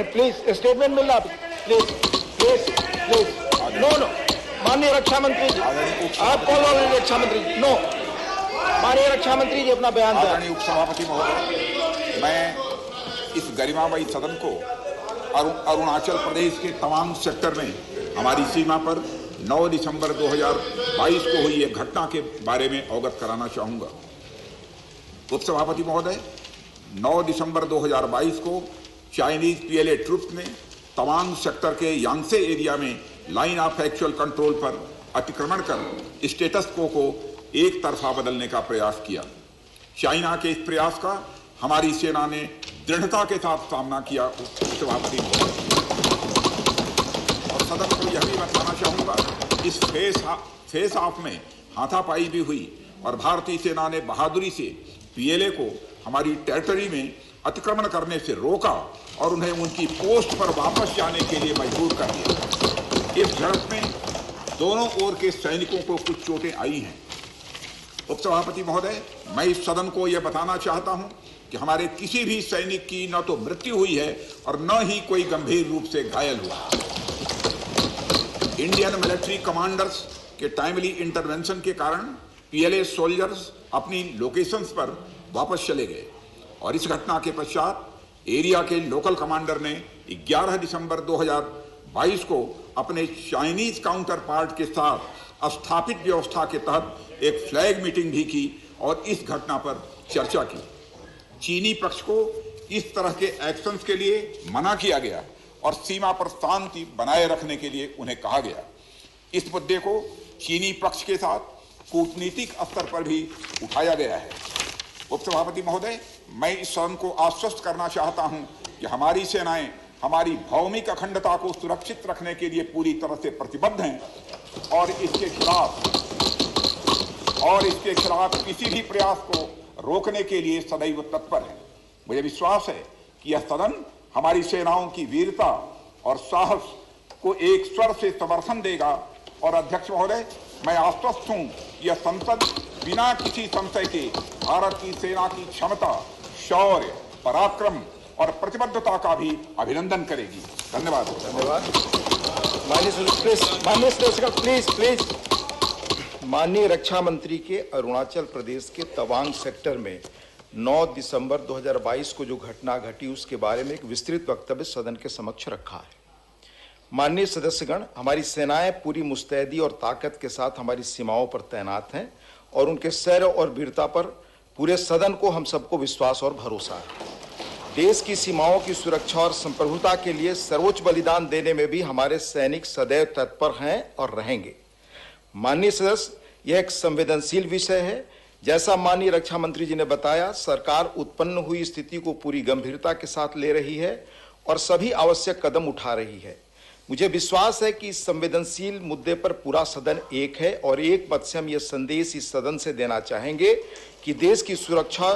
Please statement मिल रहा, please please please. No no, माननीय रक्षा मंत्री जी, आप कॉल ऑलरेडी रक्षा मंत्री जी। नो, माननीय रक्षा मंत्री जी अपना बयान दें। आदरणीय उपसभापति महोदय, मैं इस गरिमामयी सदन को अरुणाचल प्रदेश के तवांग सेक्टर में हमारी सीमा पर 9 दिसंबर 2022 को हुई एक घटना के बारे में अवगत कराना चाहूंगा। उपसभापति महोदय, 9 दिसंबर 2022 को चाइनीज पीएलए ट्रुप्स ने तवांग सेक्टर के यांगसे एरिया में लाइन ऑफ एक्चुअल कंट्रोल पर अतिक्रमण कर स्टेटस को एक तरफा बदलने का प्रयास किया। चाइना के इस प्रयास का हमारी सेना ने दृढ़ता के साथ सामना किया। उपसभापति और सदन को यह भी बताना चाहूंगा, इस फेस ऑफ में हाथापाई भी हुई और भारतीय सेना ने बहादुरी से पीएलए को हमारी टेरिटरी में अतिक्रमण करने से रोका और उन्हें उनकी पोस्ट पर वापस जाने के लिए मजबूर कर दिया। इस झड़प में दोनों ओर के सैनिकों को कुछ चोटें आई हैं। उपसभापति महोदय, मैं इस सदन को यह बताना चाहता हूं कि हमारे किसी भी सैनिक की न तो मृत्यु हुई है और न ही कोई गंभीर रूप से घायल हुआ। इंडियन मिलिट्री कमांडर्स के टाइमली इंटरवेंशन के कारण पीएलए सोल्जर्स अपनी लोकेशंस पर वापस चले गए और इस घटना के पश्चात एरिया के लोकल कमांडर ने 11 दिसंबर 2022 को अपने चाइनीज काउंटर पार्ट के साथ स्थापित व्यवस्था के तहत एक फ्लैग मीटिंग भी की और इस घटना पर चर्चा की। चीनी पक्ष को इस तरह के एक्शंस के लिए मना किया गया और सीमा पर शांति बनाए रखने के लिए उन्हें कहा गया। इस मुद्दे को चीनी पक्ष के साथ कूटनीतिक स्तर पर भी उठाया गया है। उपसभापति महोदय, मैं इस सदन को आश्वस्त करना चाहता हूं कि हमारी सेनाएं हमारी भौमिक अखंडता को सुरक्षित रखने के लिए पूरी तरह से प्रतिबद्ध हैं और इसके खिलाफ किसी भी प्रयास को रोकने के लिए सदैव तत्पर है। मुझे विश्वास है कि यह सदन हमारी सेनाओं की वीरता और साहस को एक स्वर से समर्थन देगा और अध्यक्ष महोदय, मैं आश्वस्त हूं कि यह संसद बिना किसी संशय के भारत की सेना की क्षमता, शौर्य, पराक्रम और प्रतिबद्धता का भी अभिनंदन करेगी। धन्यवाद। माननीय रक्षा मंत्री के अरुणाचल प्रदेश के तवांग सेक्टर में 9 दिसंबर 2022 को जो घटना घटी उसके बारे में एक विस्तृत वक्तव्य सदन के समक्ष रखा है। माननीय सदस्यगण, हमारी सेनाएं पूरी मुस्तैदी और ताकत के साथ हमारी सीमाओं पर तैनात हैं और उनके शौर्य और वीरता पर पूरे सदन को हम सबको विश्वास और भरोसा है। देश की सीमाओं की सुरक्षा और संप्रभुता के लिए सर्वोच्च बलिदान देने में भी हमारे सैनिक सदैव तत्पर हैं और रहेंगे। माननीय सदस्य, यह एक संवेदनशील विषय है। जैसा माननीय रक्षा मंत्री जी ने बताया, सरकार उत्पन्न हुई स्थिति को पूरी गंभीरता के साथ ले रही है और सभी आवश्यक कदम उठा रही है। मुझे विश्वास है कि इस संवेदनशील मुद्दे पर पूरा सदन एक है और एक मत से हम यह संदेश इस सदन से देना चाहेंगे कि देश की सुरक्षा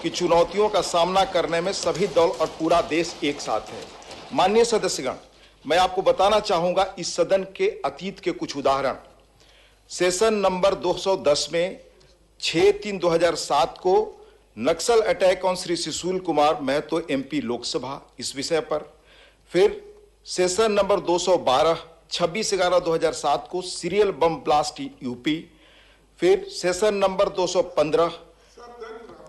की चुनौतियों का सामना करने में सभी दल और पूरा देश एक साथ है। माननीय सदस्यगण, मैं आपको बताना चाहूंगा इस सदन के अतीत के कुछ उदाहरण। सेशन नंबर 210 में 6/3/2007 को Naxal attack on Shri Sushil Kumar Mahato MP Lok Sabha, इस विषय पर। फिर सेशन नंबर 212 26/11/2007 को सीरियल बम ब्लास्ट यूपी। फिर सेशन नंबर 215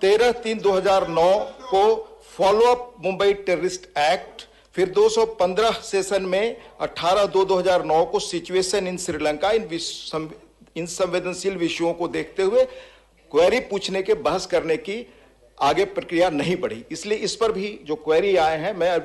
13/3/2009 को फॉलोअप मुंबई टेररिस्ट एक्ट। फिर 215 सेशन में 18/2/2009 को सिचुएशन इन श्रीलंका। इन संवेदनशील विषयों को देखते हुए क्वेरी पूछने के बहस करने की आगे प्रक्रिया नहीं बढ़ी, इसलिए इस पर भी जो क्वेरी आए हैं मैं